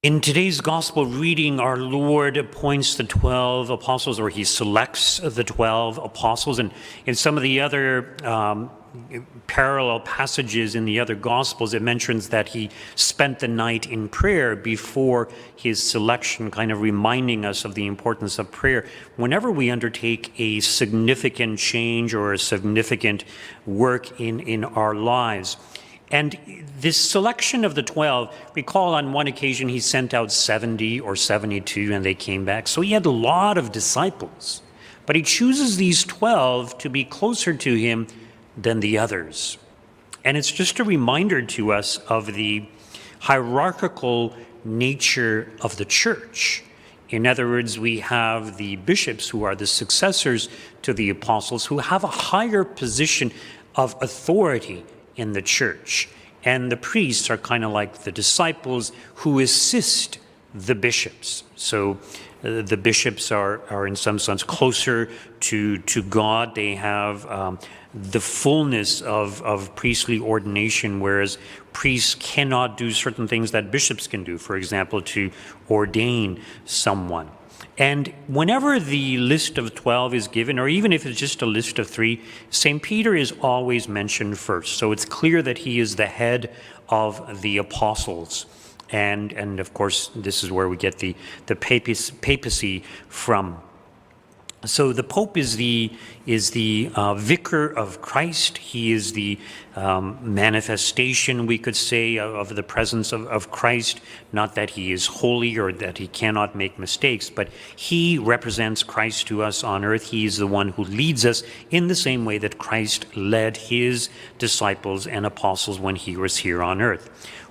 In today's gospel reading, our Lord appoints the 12 apostles, or he selects the 12 apostles. And in some of the other parallel passages in the other gospels, it mentions that he spent the night in prayer before his selection, kind of reminding us of the importance of prayer. Whenever we undertake a significant change or a significant work in our lives, and this selection of the 12, recall on one occasion he sent out 70 or 72 and they came back. So he had a lot of disciples, but he chooses these 12 to be closer to him than the others. And it's just a reminder to us of the hierarchical nature of the church. In other words, we have the bishops who are the successors to the apostles who have a higher position of authority in the church. And the priests are kind of like the disciples who assist the bishops. So the bishops are in some sense closer to God. They have the fullness of priestly ordination, whereas priests cannot do certain things that bishops can do, for example, to ordain someone. And whenever the list of 12 is given, or even if it's just a list of 3, St. Peter is always mentioned first. So it's clear that he is the head of the apostles. And of course, this is where we get the papacy from. So the Pope is the vicar of Christ. He is the manifestation, we could say, of the presence of Christ. Not that he is holy or that he cannot make mistakes, but he represents Christ to us on earth. He is the one who leads us in the same way that Christ led his disciples and apostles when he was here on earth.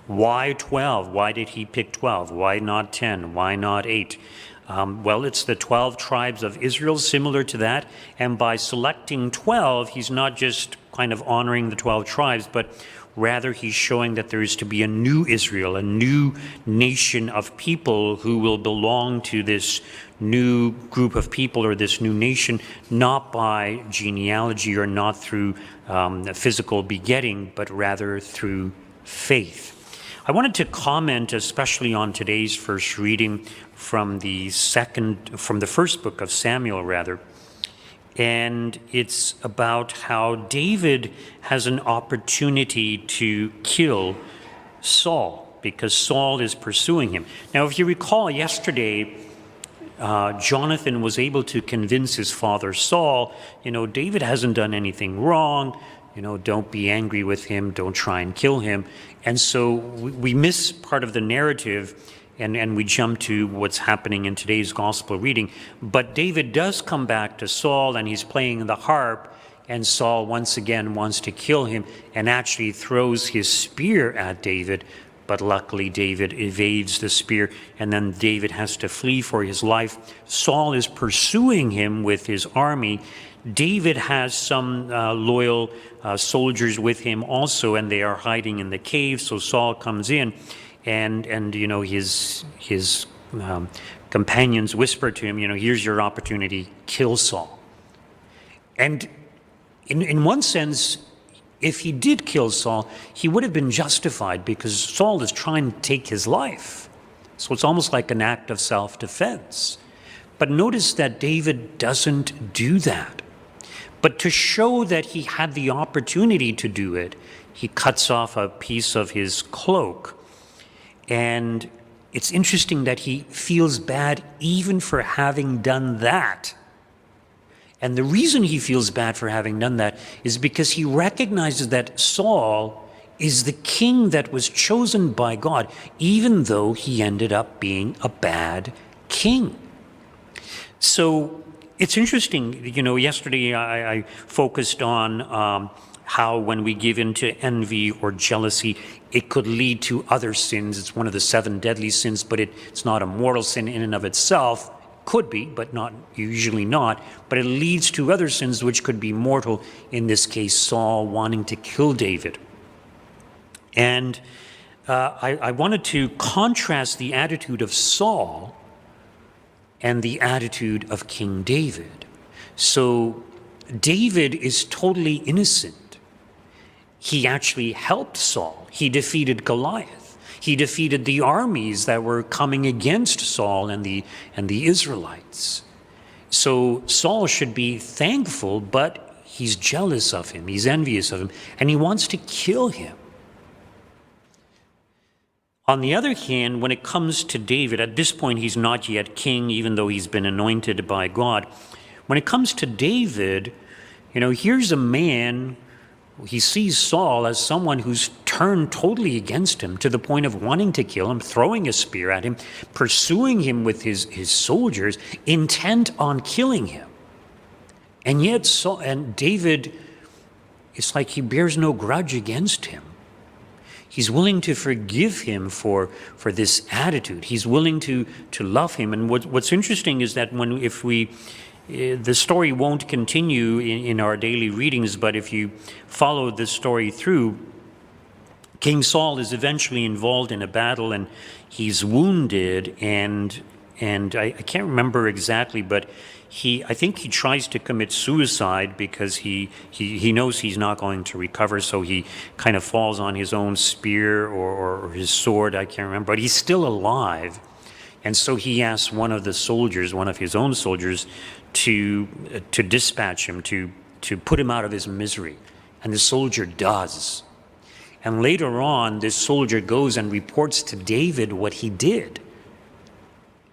Why 12? Why did he pick 12? Why not 10? Why not 8? Well, it's the 12 tribes of Israel, similar to that. And by selecting 12, he's not just kind of honoring the 12 tribes, but rather he's showing that there is to be a new Israel, a new nation of people who will belong to this new group of people or this new nation, not by genealogy or not through physical begetting, but rather through faith. I wanted to comment especially on today's first reading from the first book of Samuel, rather. And it's about how David has an opportunity to kill Saul because Saul is pursuing him. Now, if you recall yesterday, Jonathan was able to convince his father Saul, David hasn't done anything wrong. Don't be angry with him. Don't try and kill him. And so we miss part of the narrative and we jump to what's happening in today's gospel reading. But David does come back to Saul and he's playing the harp, and Saul once again wants to kill him and actually throws his spear at David. But luckily David evades the spear, and then David has to flee for his life. Saul is pursuing him with his army. David has some loyal soldiers with him also, and they are hiding in the cave. So Saul comes in, and his companions whisper to him, here's your opportunity, kill Saul. And in one sense, if he did kill Saul, he would have been justified because Saul is trying to take his life. So it's almost like an act of self-defense. But notice that David doesn't do that. But to show that he had the opportunity to do it, he cuts off a piece of his cloak. And it's interesting that he feels bad even for having done that. And the reason he feels bad for having done that is because he recognizes that Saul is the king that was chosen by God, even though he ended up being a bad king. So it's interesting, yesterday I focused on how when we give in to envy or jealousy, it could lead to other sins. It's one of the 7 deadly sins, but it's not a mortal sin in and of itself. Could be, but not usually not. But it leads to other sins which could be mortal, in this case, Saul wanting to kill David. And I wanted to contrast the attitude of Saul and the attitude of King David. So David is totally innocent. He actually helped Saul. He defeated Goliath. He defeated the armies that were coming against Saul and the Israelites. So Saul should be thankful, but he's jealous of him, he's envious of him, and he wants to kill him. On the other hand, when it comes to David, at this point he's not yet king, even though he's been anointed by God. When it comes to David, here's a man, he sees Saul as someone who's turned totally against him to the point of wanting to kill him, throwing a spear at him, pursuing him with his soldiers, intent on killing him. And yet David, it's like he bears no grudge against him. He's willing to forgive him for this attitude. He's willing to love him. And what's interesting is that the story won't continue in our daily readings, but if you follow this story through, King Saul is eventually involved in a battle and he's wounded, and I can't remember exactly, but I think he tries to commit suicide because he knows he's not going to recover, so he kind of falls on his own spear or his sword, I can't remember, but he's still alive. And so he asks one of his own soldiers, to dispatch him, to put him out of his misery. And the soldier does. And later on, this soldier goes and reports to David what he did.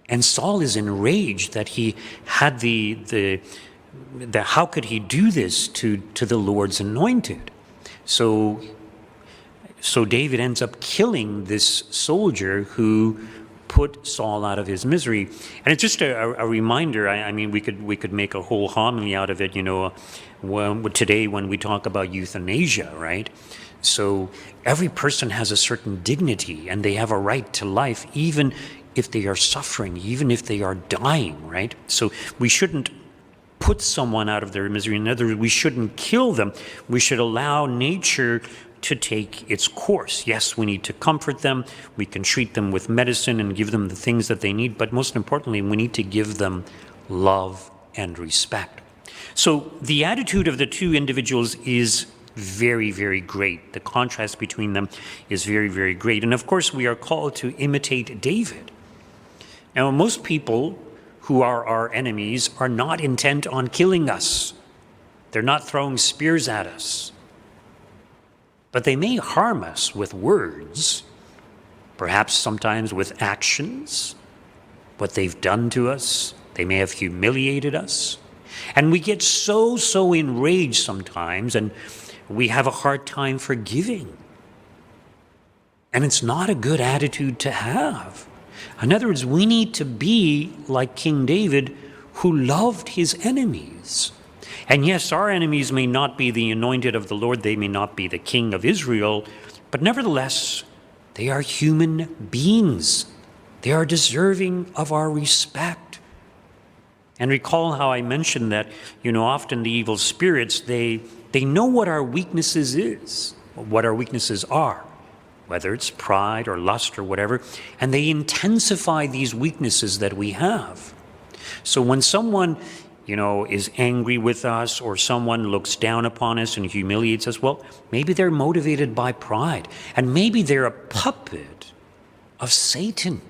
And Saul is enraged that he had how could he do this to the Lord's anointed? So David ends up killing this soldier who put Saul out of his misery. And it's just a reminder. I mean, we could make a whole homily out of it, today when we talk about euthanasia, right? So every person has a certain dignity and they have a right to life, even if they are suffering, even if they are dying, right? So we shouldn't put someone out of their misery. In other words, we shouldn't kill them. We should allow nature to take its course. Yes, we need to comfort them. We can treat them with medicine and give them the things that they need. But most importantly, we need to give them love and respect. So the attitude of the two individuals is very, very great. The contrast between them is very, very great. And of course, we are called to imitate David. Now, most people who are our enemies are not intent on killing us. They're not throwing spears at us. But they may harm us with words, perhaps sometimes with actions, what they've done to us. They may have humiliated us. And we get so enraged sometimes, and we have a hard time forgiving. And it's not a good attitude to have. In other words, we need to be like King David, who loved his enemies. And yes, our enemies may not be the anointed of the Lord, they may not be the king of Israel, but nevertheless, they are human beings. They are deserving of our respect. And recall how I mentioned that, often the evil spirits, they know what our weaknesses are, whether it's pride or lust or whatever, and they intensify these weaknesses that we have. So when someone is angry with us, or someone looks down upon us and humiliates us, well, maybe they're motivated by pride, and maybe they're a puppet of Satan.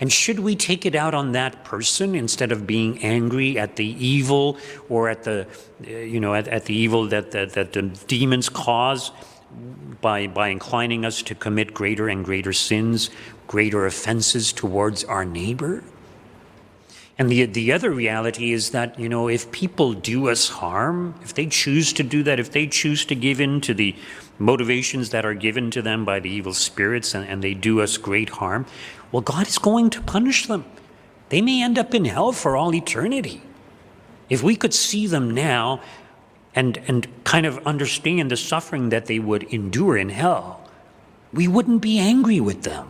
And should we take it out on that person instead of being angry at the evil, or at the at the evil that the demons cause by inclining us to commit greater and greater sins, greater offenses towards our neighbor? And the other reality is that, if people do us harm, if they choose to do that, if they choose to give in to the motivations that are given to them by the evil spirits, and they do us great harm, well, God is going to punish them. They may end up in hell for all eternity. If we could see them now and kind of understand the suffering that they would endure in hell, we wouldn't be angry with them.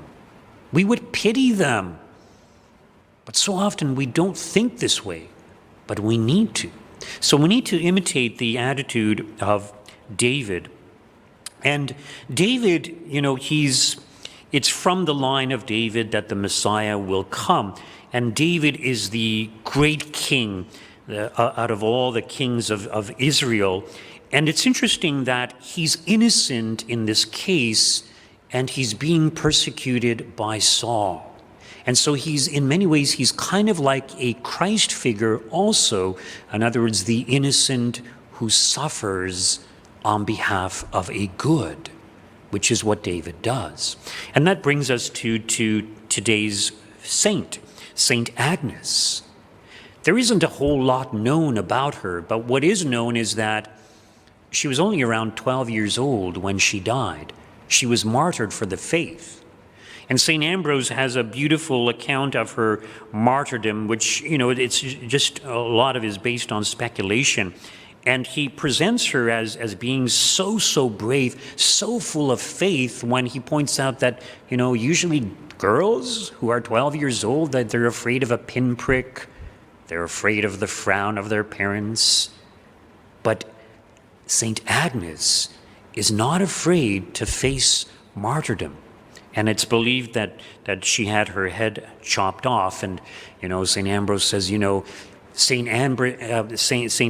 We would pity them. But so often we don't think this way, but we need to. So we need to imitate the attitude of David. And David, it's from the line of David that the Messiah will come. And David is the great king out of all the kings of Israel. And it's interesting that he's innocent in this case, and he's being persecuted by Saul. And so in many ways, he's kind of like a Christ figure also. In other words, the innocent who suffers on behalf of a good, which is what David does. And that brings us to today's saint, Saint Agnes. There isn't a whole lot known about her, but what is known is that she was only around 12 years old when she died. She was martyred for the faith. And St. Ambrose has a beautiful account of her martyrdom, which, it's just a lot of it is based on speculation. And he presents her as being so brave, so full of faith, when he points out that, usually girls who are 12 years old, that they're afraid of a pinprick, they're afraid of the frown of their parents. But St. Agnes is not afraid to face martyrdom. And it's believed that she had her head chopped off. And, St. Ambrose says, St.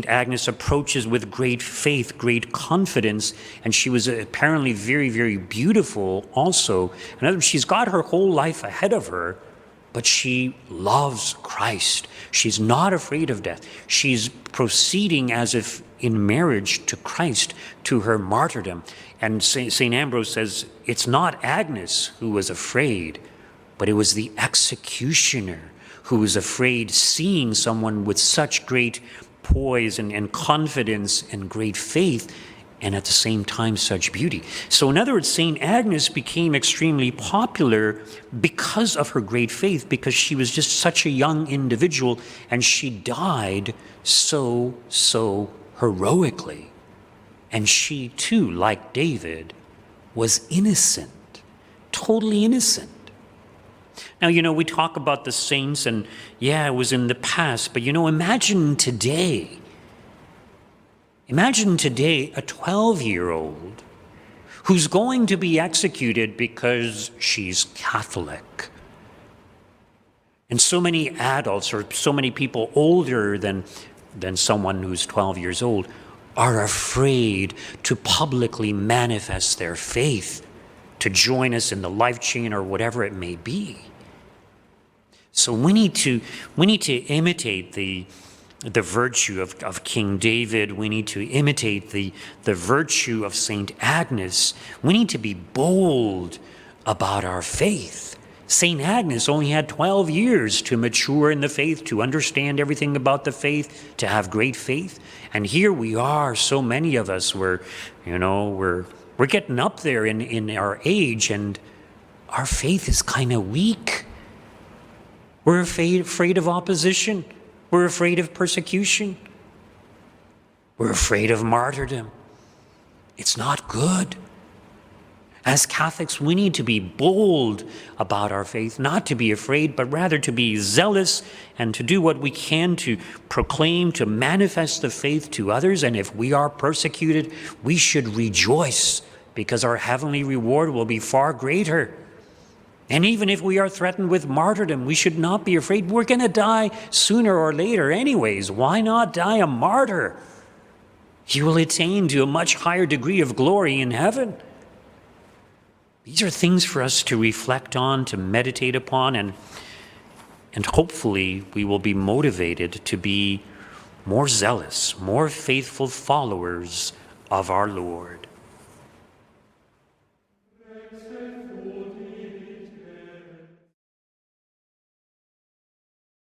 Agnes approaches with great faith, great confidence, and she was apparently very, very beautiful also. In other words, she's got her whole life ahead of her, but she loves Christ. She's not afraid of death. She's proceeding as if in marriage to Christ, to her martyrdom. And St. Ambrose says, it's not Agnes who was afraid, but it was the executioner who was afraid, seeing someone with such great poise and confidence and great faith, and at the same time such beauty. So in other words, St. Agnes became extremely popular because of her great faith, because she was just such a young individual, and she died so heroically. And she too, like David, was innocent, totally innocent. Now, we talk about the saints, and yeah, it was in the past, but imagine today. Imagine today a 12-year-old who's going to be executed because she's Catholic. And so many adults, or so many people older than someone who's 12 years old, are afraid to publicly manifest their faith, to join us in the life chain or whatever it may be. So we need to imitate the virtue of King David. We need to imitate the virtue of Saint Agnes. We need to be bold about our faith. Saint Agnes only had 12 years to mature in the faith, to understand everything about the faith, to have great faith. And here we are, so many of us, we're getting up there in our age, and our faith is kind of weak. We're afraid of opposition. We're afraid of persecution. We're afraid of martyrdom. It's not good. As Catholics, we need to be bold about our faith, not to be afraid, but rather to be zealous and to do what we can to proclaim, to manifest the faith to others. And if we are persecuted, we should rejoice, because our heavenly reward will be far greater. And even if we are threatened with martyrdom, we should not be afraid. We're going to die sooner or later anyways. Why not die a martyr? You will attain to a much higher degree of glory in heaven. These are things for us to reflect on, to meditate upon, and hopefully we will be motivated to be more zealous, more faithful followers of our Lord.